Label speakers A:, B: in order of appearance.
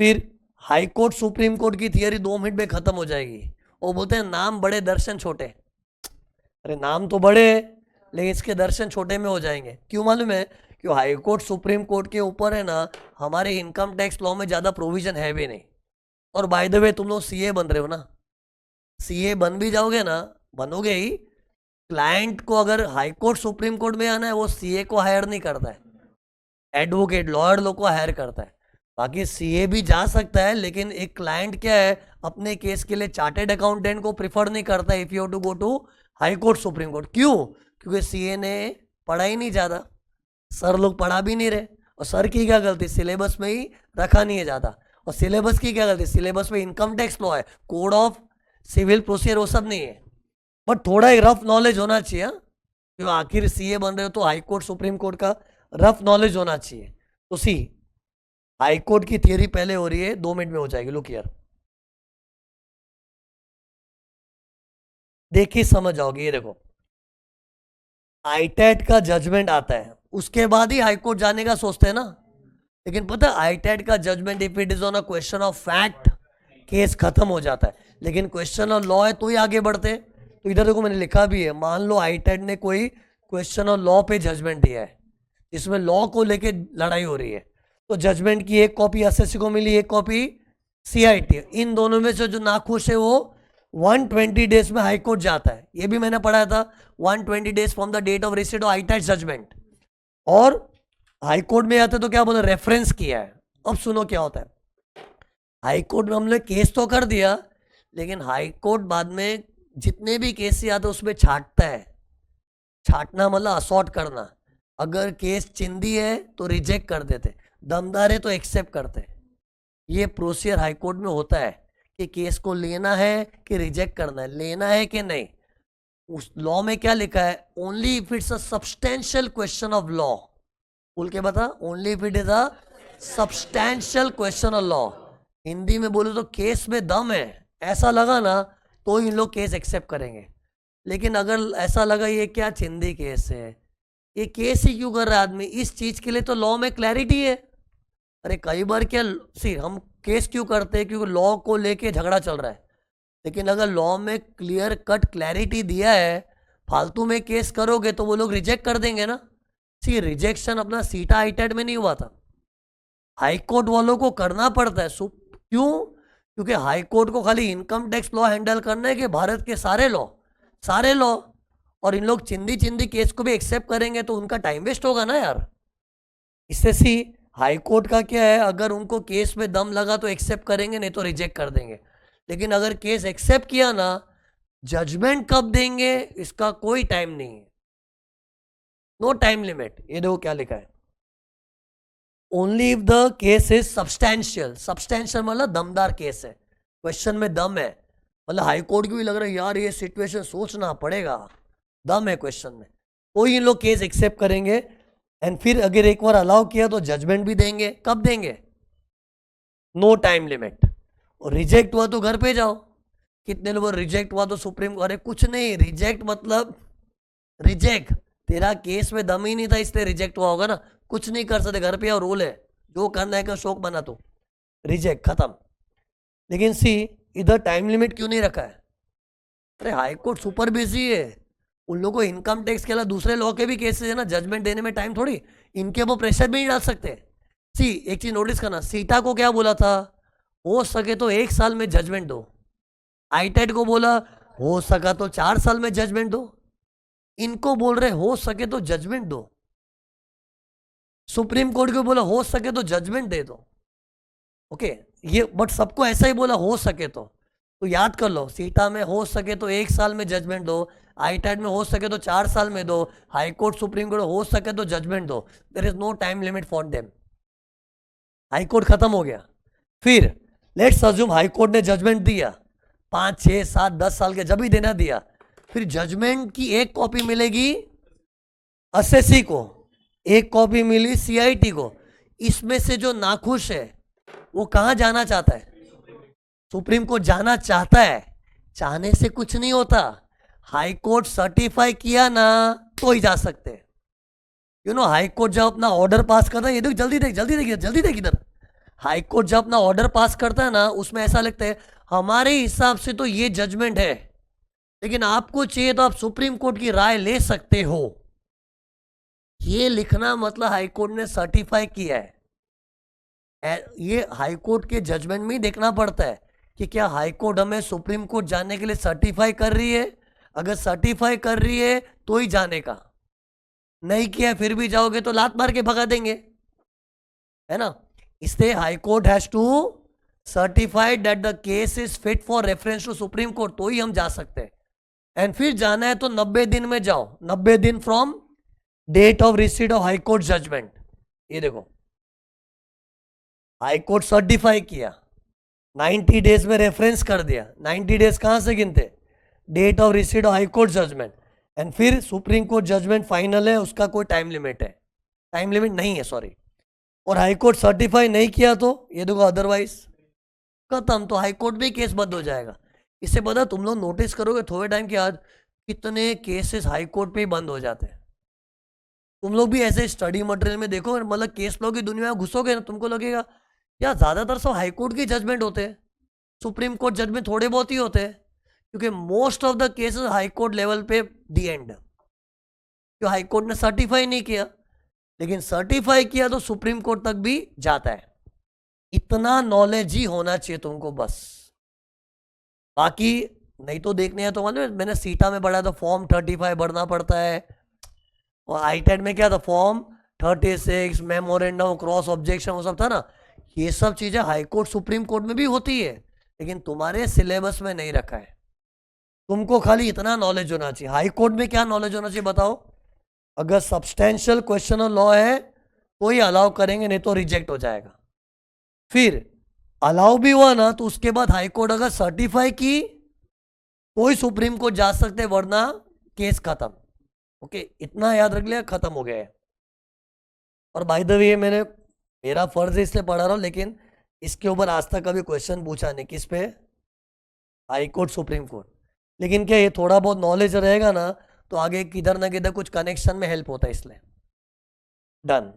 A: फिर high court supreme court की theory 2 minute में खत्म हो जाएगी। वो बोलते हैं नाम बड़े दर्शन छोटे। अरे नाम तो बड़े है लेकिन इसके दर्शन छोटे में हो जाएंगे। क्यों मालूम है? क्यों हाई कोर्ट सुप्रीम कोर्ट के ऊपर है ना, हमारे इनकम टैक्स लॉ में ज़्यादा प्रोविजन है भी नहीं। और बाय द वे तुम लोग सीए बन रहे हो ना, सीए बन भी जाओगे ना, बनोगे ही, क्लाइंट को अगर हाई कोर्ट सुप्रीम कोर्ट में आना है वो सीए को हायर नहीं करता है, एडवोकेट लॉयर लोग को हायर करता है। बाकी सीए भी जा सकता है लेकिन एक क्लाइंट क्या है, अपने केस के लिए चार्टेड अकाउंटेंट को प्रिफर नहीं करता if you to go to high court supreme court. क्यों? क्योंकि सीए ने पढ़ा ही नहीं ज़्यादा, सर लोग पढ़ा भी नहीं रहे। और सर की क्या गलती? सिलेबस में ही रखा नहीं है ज़्यादा। और सिलेबस की क्या गलती? सिलेबस में इनकम टैक्स लॉ है, कोड ऑफ सिविल प्रोसीजर वो सब नहीं है। बट थोड़ा एक रफ नॉलेज होना चाहिए। क्यों? आखिर सीए बन रहे हो तो हाई कोर्ट सुप्रीम कोर्ट का रफ नॉलेज होना चाहिए। तो सी हाई कोर्ट की थियरी पहले हो रही है, 2 मिनट में हो जाएगी। लुक हियर, देखिए समझ जाओगे। ये देखो, आईटैट का जजमेंट आता है उसके बाद ही हाई कोर्ट जाने का सोचते हैं ना। लेकिन पता है आईटैट का judgment if it is on a question of fact case खत्म हो जाता है, लेकिन क्वेश्चन ऑफ लॉ है तो ही आगे बढ़ते हैं। तो इधर देखो मैंने लिखा भी है, मान लो आईटैट ने कोई क्वेश्चन ऑफ लॉ पे जजमेंट दिया है, इसमें लॉ को लेके लड़ाई हो रही है, तो जजमेंट की एक कॉपी एसएससी को मिली, एक कॉपी सीआईटी। इन दोनों में से जो नाखुश है वो 120 डेज में हाई कोर्ट जाता है। ये भी मैंने पढ़ाया था, 120 days from the date of receipt of ITAT judgment. और हाई कोर्ट में आते तो क्या बोले, रेफरेंस किया है। अब सुनो क्या होता है, हाई कोर्ट में हमने केस तो कर दिया, लेकिन हाई कोर्ट बाद में जितने भी केस आते उसमें छांटता है। छांटना मतलब असॉर्ट करना। अगर केस चिंदी है तो रिजेक्ट कर देते, दमदार है तो एक्सेप्ट करते। ये प्रोसीजर हाई कोर्ट में होता है कि केस को लेना है कि रिजेक्ट करना है, लेना है कि नहीं। उस लॉ में क्या लिखा है, only if it's a substantial question of law. बोल के बता, only if it is a substantial question of law. Hindi में बोलो तो केस में दम है ऐसा लगा ना तो इन लोग केस एक्सेप्ट करेंगे। लेकिन अगर ऐसा लगा ये क्या चिंदी केस है, ये केस ही क्यों कर रहा है आदमी, इस चीज के लिए तो लॉ में क्लैरिटी है। अरे कई बार क्या सी हम केस क्यों करते हैं, क्योंकि लॉ को लेके झगड़ा चल रहा है। लेकिन अगर लॉ में क्लियर कट क्लैरिटी दिया है, फालतू में केस करोगे तो वो लोग रिजेक्ट कर देंगे ना। सी रिजेक्शन अपना सीटा आईटेट में नहीं हुआ था, हाई कोर्ट वालों को करना पड़ता है। क्यों? क्योंकि हाई कोर्ट को खाली इनकम टैक्स लॉ हैंडल करना है कि भारत के सारे लॉ, सारे लॉ। और इन लोग चिंदी चिंदी केस को भी एक्सेप्ट करेंगे तो उनका टाइम वेस्ट होगा ना यार। इससे सी हाई कोर्ट का क्या है, अगर उनको केस में दम लगा तो एक्सेप्ट करेंगे, नहीं तो रिजेक्ट कर देंगे। लेकिन अगर केस एक्सेप्ट किया ना, जजमेंट कब देंगे इसका कोई टाइम नहीं है, नो टाइम लिमिट। ये देखो क्या लिखा है, only if the case is substantial. Substantial मतलब दमदार केस है, क्वेश्चन में दम है। मतलब हाई कोर्ट को भी लग रहा है यार ये सिचुएशन सोचना पड़ेगा, दम है क्वेश्चन में, तो इन लोग केस एक्सेप्ट करेंगे। एंड फिर अगर एक बार अलाउ किया तो जजमेंट भी देंगे। कब देंगे? No time limit. और रिजेक्ट हुआ तो घर पे जाओ। कितने लोग रिजेक्ट हुआ तो सुप्रीम, अरे कुछ नहीं, रिजेक्ट मतलब रिजेक्ट, तेरा केस में दम ही नहीं था इसलिए रिजेक्ट हुआ होगा ना, कुछ नहीं कर सकते, घर पे आओ, रूल है, जो करना है का शौक बना तो रिजेक्ट खत्म। लेकिन सी इधर टाइम लिमिट क्यों नहीं रखा है? अरे हाई कोर्ट सुपर बिजी है, उन लोगों को इनकम टैक्स के अलावा दूसरे लॉ के भी केसेस है ना, जजमेंट देने में टाइम थोड़ी, इनके वो प्रेशर भी नहीं डाल सकते। सी एक चीज नोटिस करना, सीटा को क्या बोला था, हो सके तो 1 साल में जजमेंट दो। आईटेट को बोला हो सका तो 4 साल में जजमेंट दो। इनको बोल रहे हो सके तो जजमेंट दो। सुप्रीम कोर्ट को बोला हो सके तो जजमेंट दे दो। ओके, ये बट सबको ऐसा ही बोला हो सके तो याद कर लो, सीटा में हो सके तो 1 साल में जजमेंट दो, आईटैट में हो सके तो 4 साल में दो, हाई कोर्ट सुप्रीम कोर्ट हो सके तो जजमेंट दो। There is no time limit for them. High court खत्म हो गया। फिर लेट्स अज्यूम हाई कोर्ट ने जजमेंट दिया 5, 6, 7, 10 साल के, जब भी देना दिया, फिर जजमेंट की एक कॉपी मिलेगी एसएससी को, एक कॉपी मिली सीआईटी को। इसमें से जो नाखुश है वो कहां जाना चाहता है? सुप्रीम कोर्ट जाना चाहता है। चाहने से कुछ नहीं होता, हाई कोर्ट सर्टिफाई किया ना तो ही जा सकते हैं। हाई कोर्ट जब अपना ऑर्डर पास करता है, ये देख जल्दी देख जल्दी देख जल्दी देख इधर, हाई कोर्ट जब अपना ऑर्डर पास करता है ना, उसमें ऐसा लगता है हमारे हिसाब से तो ये जजमेंट है, लेकिन आपको चाहिए तो आप सुप्रीम कोर्ट की राय ले सकते हो। ये लिखना मतलब हाई कोर्ट ने सर्टिफाई किया है। ये हाई कोर्ट के जजमेंट में ही देखना पड़ता है कि क्या हाई कोर्ट हमें सुप्रीम कोर्ट जाने के लिए सर्टिफाई कर रही है। अगर सर्टिफाई कर रही है तो ही जाने का, नहीं किया फिर भी जाओगे तो लात मार के भगा देंगे, है ना। इसलिए high court has to certified that the case is fit for reference to supreme court, तो ही हम जा सकते हैं। एंड फिर जाना है तो 90 दिन में जाओ, 90 दिन from date of receipt of high court judgment. ये देखो हाई कोर्ट सर्टिफाई किया, 90 डेज में रेफरेंस कर दिया। 90 डेज कहां से गिनते, date of receipt of high court judgment. And फिर सुप्रीम कोर्ट जजमेंट फाइनल है, उसका कोई टाइम लिमिट है, टाइम लिमिट नहीं है सॉरी। और हाई कोर्ट सर्टिफाई नहीं किया तो ये देखो अदरवाइज खत्म, तो हाई कोर्ट में केस बंद हो जाएगा। इससे पता तुम लोग नोटिस करोगे थोड़े टाइम के बाद कितने केसेस हाई कोर्ट पे ही बंद हो जाते हैं। तुम लोग भी ऐसे स्टडी मटेरियल में देखो, मतलब केस लॉ की दुनिया में घुसोगे ना, तुमको लगेगा यार ज़्यादातर सब हाई कोर्ट के जजमेंट होते हैं, सुप्रीम कोर्ट जजमेंट थोड़े बहुत ही होते हैं, क्योंकि most of the cases high court level पे दी एंड, क्यों हाई कोर्ट ने सर्टिफाई नहीं किया, लेकिन सर्टिफाई किया तो सुप्रीम कोर्ट तक भी जाता है। इतना नॉलेज ही होना चाहिए तुमको बस, बाकी नहीं तो देखने हैं तो मालूम मैंने सीटा में पढ़ा था फॉर्म 35 भरना पड़ता है, और आईटेड में क्या था फॉर्म 36 मेमोरेंडम क्रॉस ऑब्जेक्शन वो सब था ना। ये सब चीजें हाई कोर्ट सुप्रीम कोर्ट में भी होती है, लेकिन तुम्हारे सिलेबस में नहीं रखा है। तुमको खाली इतना नॉलेज होना चाहिए। हाई कोर्ट में क्या नॉलेज होना चाहिए बताओ, अगर सब्सटेंशियल क्वेश्चन ऑफ लॉ है तो ही अलाउ करेंगे, नहीं तो रिजेक्ट हो जाएगा। फिर अलाउ भी हुआ ना तो उसके बाद हाई कोर्ट अगर सर्टिफाई की तो ही सुप्रीम कोर्ट जा सकते, वरना केस खत्म। ओके, इतना याद रख लिया, खत्म हो गया है। और बाय द वे मैंने मेरा फर्ज है इसलिए पढ़ा रहा हूँ, लेकिन इसके ऊपर आज तक कभी क्वेश्चन पूछा नहीं, किस पे, हाई कोर्ट सुप्रीम कोर्ट। लेकिन क्या ये थोड़ा बहुत नॉलेज रहेगा ना तो आगे किधर ना किधर कुछ कनेक्शन में हेल्प होता है, इसलिए डन।